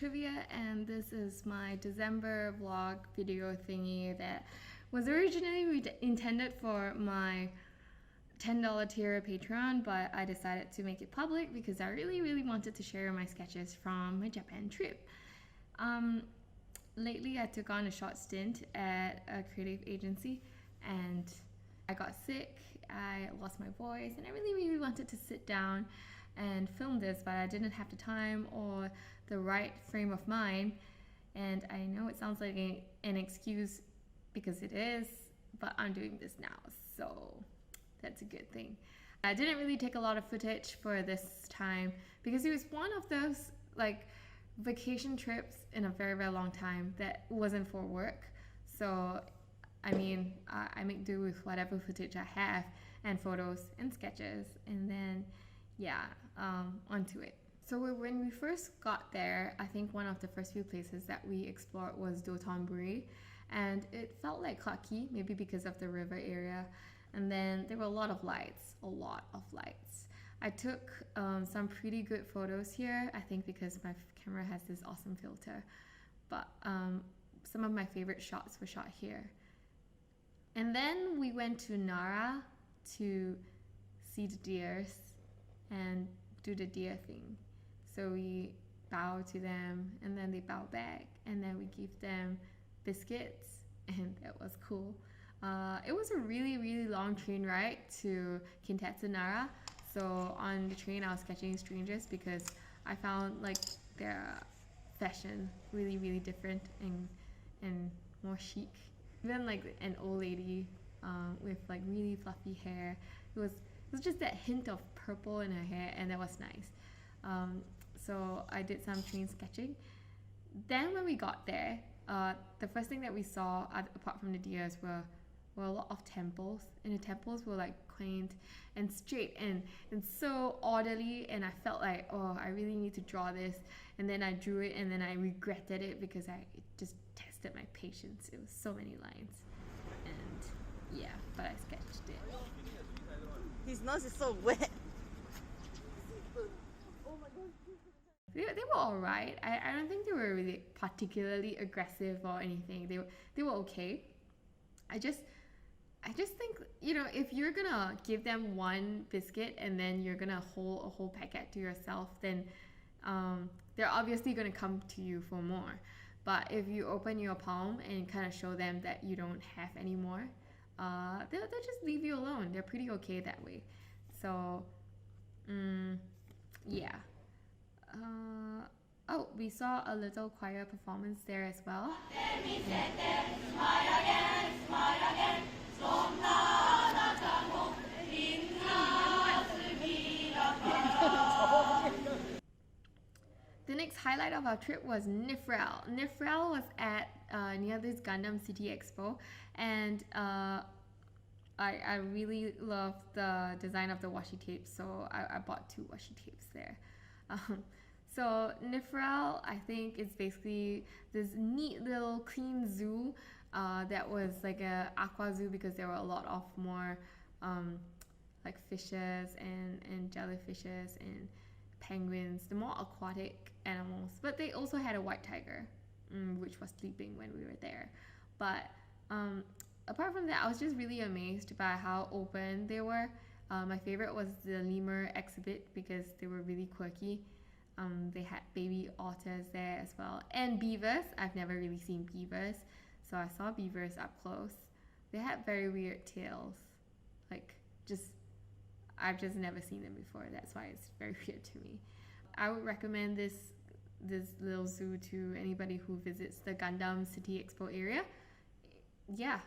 trivia, and this is my December vlog video thingy that was originally intended for my $10 tier Patreon, but I decided to make it public because I really wanted to share my sketches from my Japan trip. Lately I took on a short stint at a creative agency and I got sick, I lost my voice, and I really wanted to sit down and film this, but I didn't have the time or the right frame of mind. And I know it sounds like an excuse because it is, but I'm doing this now, so that's a good thing. I didn't really take a lot of footage for this time because it was one of those like vacation trips in a very long time that wasn't for work. So I mean, I make do with whatever footage I have and photos and sketches, and then onto it. So when we first got there, I think one of the first few places that we explored was Dotonburi, and it felt like Clarke Quay, maybe because of the river area. And then there were a lot of lights. I took some pretty good photos here, I think because my camera has this awesome filter, but some of my favorite shots were shot here. And then we went to Nara to see the deers and do the deer thing. So we bow to them and then they bow back, and then we give them biscuits, and that was cool. It was a really long train ride to Kintetsu Nara. So on the train I was sketching strangers because I found like their fashion really different and more chic. Even like an old lady with like really fluffy hair. It was just that hint of purple in her hair, and that was nice. So I did some train sketching. Then when we got there, the first thing that we saw, apart from the deers, were a lot of temples, and the temples were like quaint and straight and so orderly, and I felt like, oh, I really need to draw this. And then I drew it, and then I regretted it because it just tested my patience. It was so many lines, and yeah, but I sketched it. His nose is so wet. They were alright. I don't think they were really particularly aggressive or anything. They were okay. I just think, you know, if you're gonna give them one biscuit and then you're gonna hold a whole packet to yourself, then they're obviously gonna come to you for more. But if you open your palm and kind of show them that you don't have any more, they'll just leave you alone. They're pretty okay that way. So yeah. Oh, we saw a little choir performance there as well. The next highlight of our trip was Nifrel. Nifrel was at near this Gundam City Expo, and I really love the design of the washi tapes, so I bought 2 washi tapes there. So Nifrel, I think, is basically this neat little clean zoo that was like a aqua zoo because there were a lot of more like fishes and jellyfishes and penguins, the more aquatic animals. But they also had a white tiger, which was sleeping when we were there. But apart from that, I was just really amazed by how open they were. My favorite was the lemur exhibit because they were really quirky. They had baby otters there as well, and beavers. I've never really seen beavers, so I saw beavers up close. They had very weird tails, like I've just never seen them before. That's why it's very weird to me. I would recommend this little zoo to anybody who visits the Gundam City Expo area. Yeah.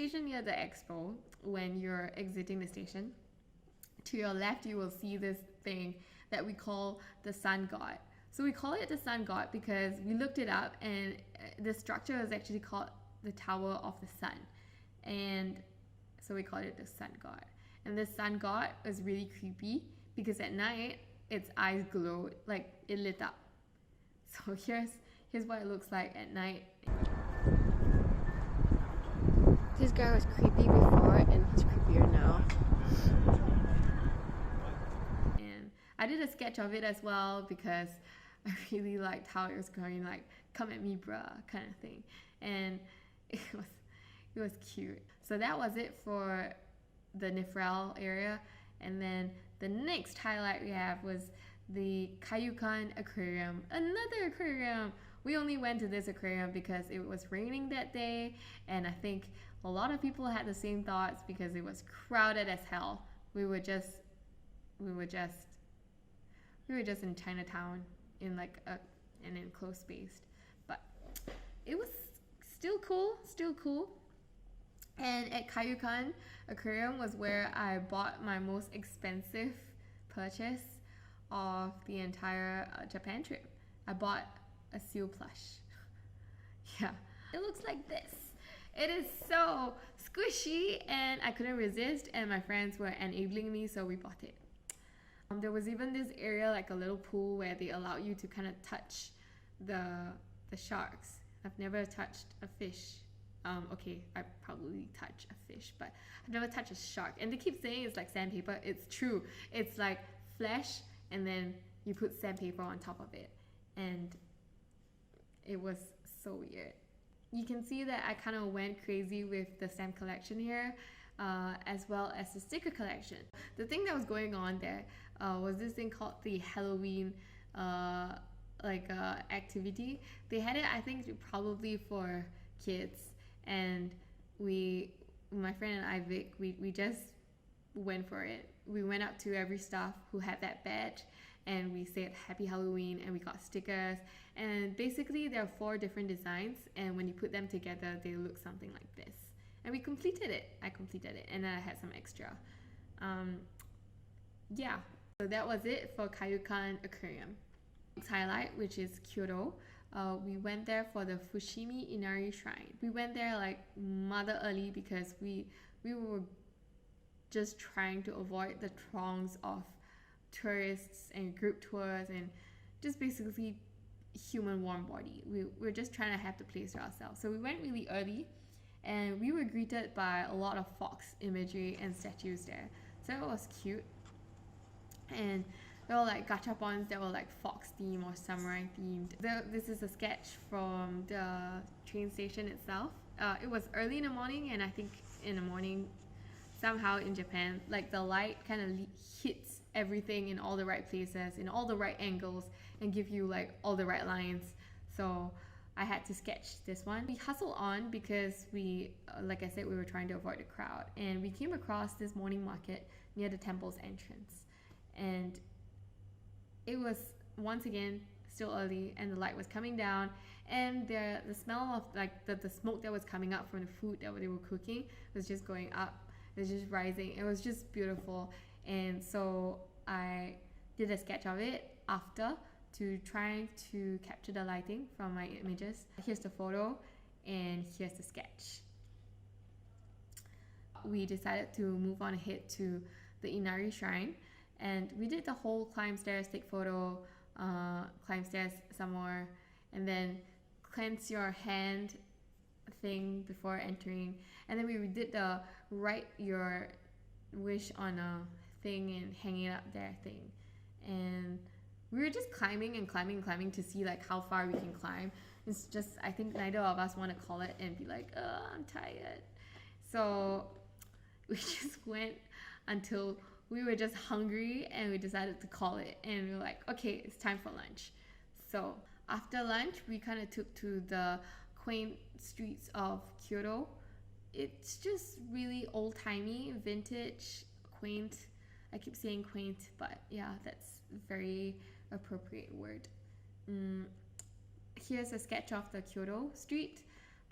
station near the expo, when you're exiting the station, to your left you will see this thing that we call the sun god. So we call it the sun god because we looked it up, and the structure is actually called the Tower of the Sun, and so we call it the sun god. And this sun god is really creepy because at night its eyes glowed, like it lit up. So here's what it looks like at night. This guy was creepy before and he's creepier now. And I did a sketch of it as well because I really liked how it was going, like, come at me bruh kind of thing. And it was cute. So that was it for the Nifrel area. And then the next highlight we have was the Kaiyukan Aquarium. Another aquarium! We only went to this aquarium because it was raining that day, and I think a lot of people had the same thoughts because it was crowded as hell. We were just in Chinatown in like an enclosed space, but it was still cool. And at Kaiyukan Aquarium was where I bought my most expensive purchase of the entire Japan trip. I bought a seal plush. Yeah, it looks like this. It is so squishy and I couldn't resist, and my friends were enabling me, so we bought it. There was even this area, like a little pool, where they allow you to kind of touch the sharks. I've never touched a fish. Okay, I probably touch a fish, but I've never touched a shark. And they keep saying it's like sandpaper. It's true. It's like flesh, and then you put sandpaper on top of it. And it was so weird. You can see that I kind of went crazy with the stamp collection here, as well as the sticker collection. The thing that was going on there was this thing called the Halloween activity. They had it, I think, probably for kids, and my friend and I, Vic, we just went for it. We went up to every staff who had that badge, and we said Happy Halloween, and we got stickers. And basically there are 4 different designs, and when you put them together they look something like this. And we completed it. I completed it, and then I had some extra. Yeah, so that was it for Kaiyukan Aquarium. Next highlight, which is Kyoto. We went there for the Fushimi Inari shrine. We went there like mother early because we were just trying to avoid the throngs of tourists and group tours and just basically human warm body. We're just trying to have the place to ourselves. So we went really early, and we were greeted by a lot of fox imagery and statues there. So it was cute. And there were like gachapons that were like fox themed or samurai themed. This is a sketch from the train station itself. It was early in the morning, and I think in the morning somehow in Japan, like the light kind of hits everything in all the right places, in all the right angles, and give you like all the right lines. So I had to sketch this one. We hustled on because we, like I said, we were trying to avoid the crowd, and we came across this morning market near the temple's entrance, and it was once again still early, and the light was coming down, and the smell of like the smoke that was coming up from the food that they were cooking was just going up. It was just rising. It was just beautiful. And so I did a sketch of it after to try to capture the lighting from my images. Here's the photo, and here's the sketch. We decided to move on ahead to the Inari shrine, and we did the whole climb stairs, take photo, climb stairs some more, and then cleanse your hand thing before entering. And then we did the write your wish on a thing and hanging it up there thing. And we were just climbing and climbing to see like how far we can climb. It's just, I think neither of us want to call it and be like, oh, I'm tired. So we just went until we were just hungry, and we decided to call it, and we were like, okay, it's time for lunch. So after lunch, we kind of took to the quaint streets of Kyoto. It's just really old-timey, vintage, quaint. I keep saying quaint, but yeah, that's a very appropriate word. Here's a sketch of the Kyoto street.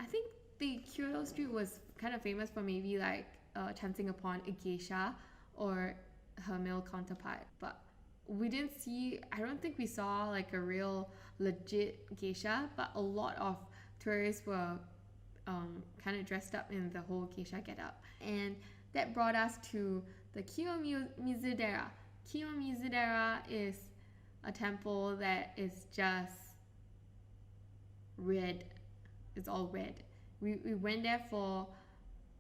I think the Kyoto street was kind of famous for maybe like chancing upon a geisha or her male counterpart, but we didn't see, I don't think we saw like a real legit geisha, but a lot of tourists were kind of dressed up in the whole geisha getup. And that brought us to the Kiyomizudera. Kiyomizudera is a temple that is just red. It's all red. We went there for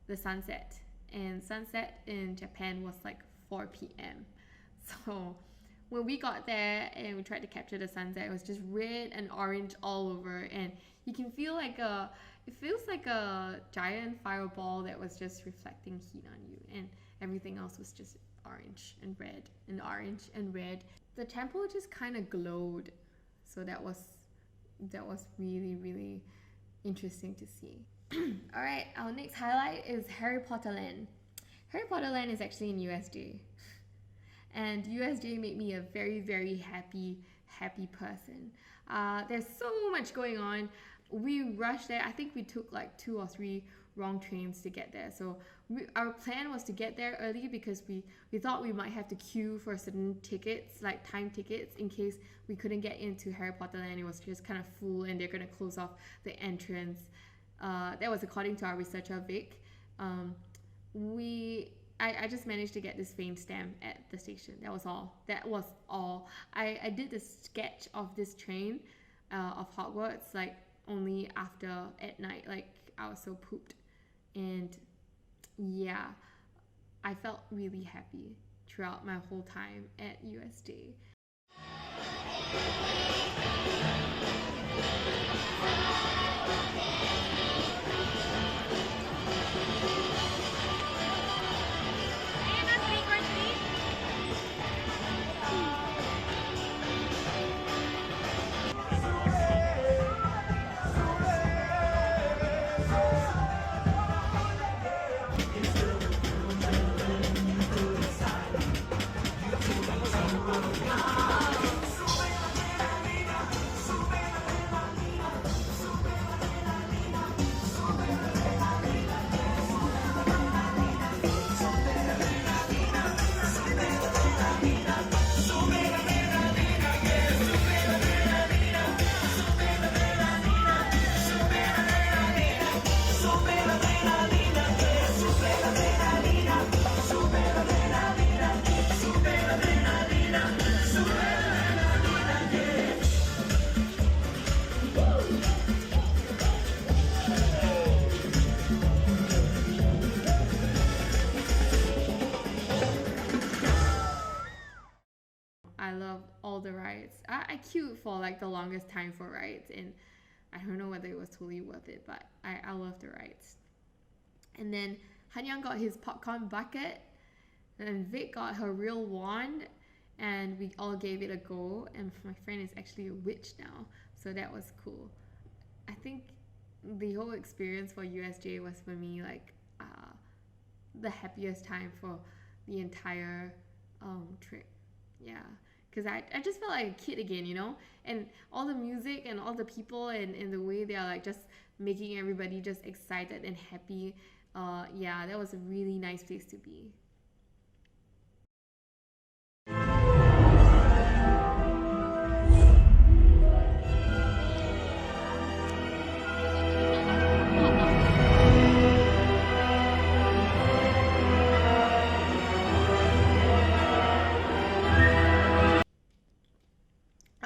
the sunset, and sunset in Japan was like 4 p.m. So when we got there and we tried to capture the sunset, it was just red and orange all over, and you can feel like it feels like a giant fireball that was just reflecting heat on you, and everything else was just orange and red and orange and red. The temple just kind of glowed, so that was really, really interesting to see. Alright, our next highlight is Harry Potter Land. Harry Potter Land is actually in USJ, and USJ made me a very, very happy person. There's so much going on. We rushed there. I think we took like 2 or 3 wrong trains to get there. So our plan was to get there early because we thought we might have to queue for certain tickets, like time tickets, in case we couldn't get into Harry Potter Land. It was just kind of full and they're going to close off the entrance. That was according to our researcher Vic. I just managed to get this fame stamp at the station. That was all. I did the sketch of this train of Hogwarts like only after at night. Like I was so pooped, and yeah, I felt really happy throughout my whole time at USJ. I love all the rides. I queued for like the longest time for rides, and I don't know whether it was totally worth it, but I love the rides. And then Hanyang got his popcorn bucket, and Vic got her real wand, and we all gave it a go. And my friend is actually a witch now, so that was cool. I think the whole experience for USJ was for me like the happiest time for the entire trip. Yeah, because I just felt like a kid again, you know, and all the music and all the people and the way they are like just making everybody just excited and happy. Yeah, that was a really nice place to be.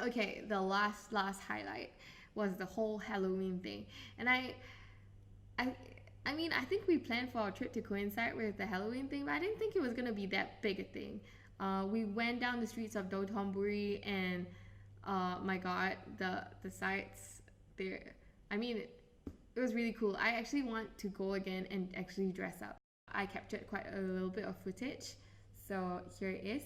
Okay, the last highlight was the whole Halloween thing, and I mean, I think we planned for our trip to coincide with the Halloween thing, but I didn't think it was gonna be that big a thing. We went down the streets of Dotonburi, and my God, the sights there. I mean, it was really cool. I actually want to go again and actually dress up. I captured quite a little bit of footage, so here it is.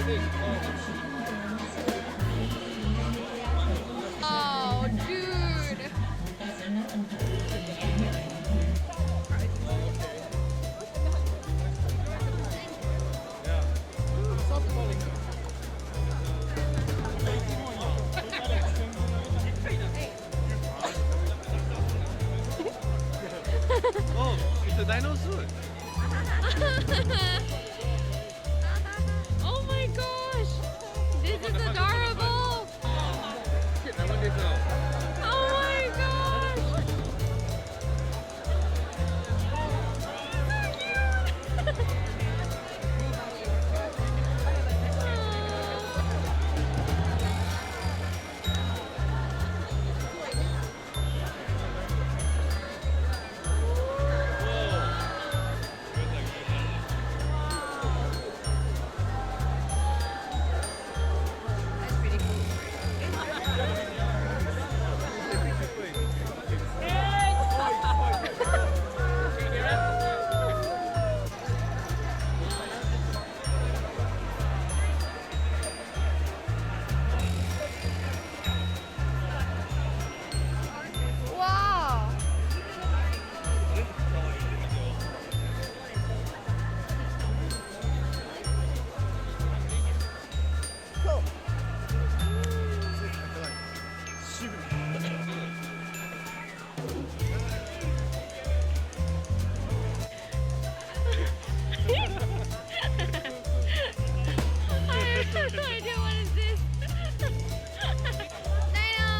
Oh, dude. Oh, it's a dinosaur. Oh my gosh. This is adorable. Oh my gosh. So cute. That's pretty cool. Wow. Cool. I have no idea what is this. Dino.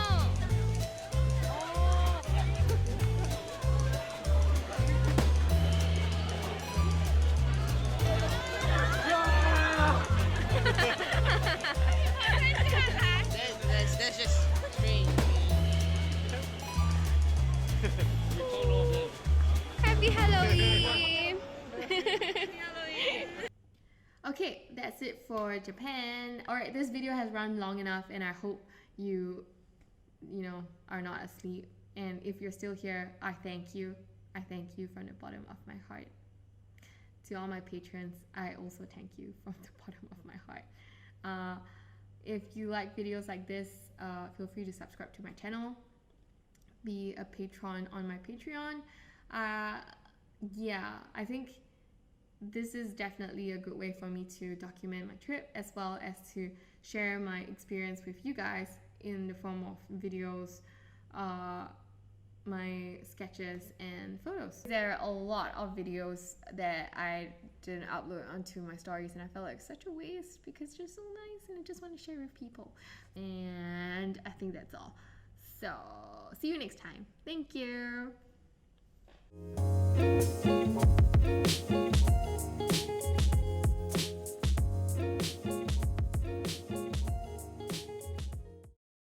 That's just strange. Happy Halloween. Okay, that's it for Japan. Alright, this video has run long enough and I hope you are not asleep. And if you're still here, I thank you. I thank you from the bottom of my heart. To all my patrons, I also thank you from the bottom of my heart. If you like videos like this, feel free to subscribe to my channel. Be a patron on my Patreon. Yeah, I think this is definitely a good way for me to document my trip as well as to share my experience with you guys in the form of videos, my sketches and photos. There are a lot of videos that I didn't upload onto my stories and I felt like such a waste because they're so nice and I just want to share with people. And I think that's all. So see you next time. Thank you.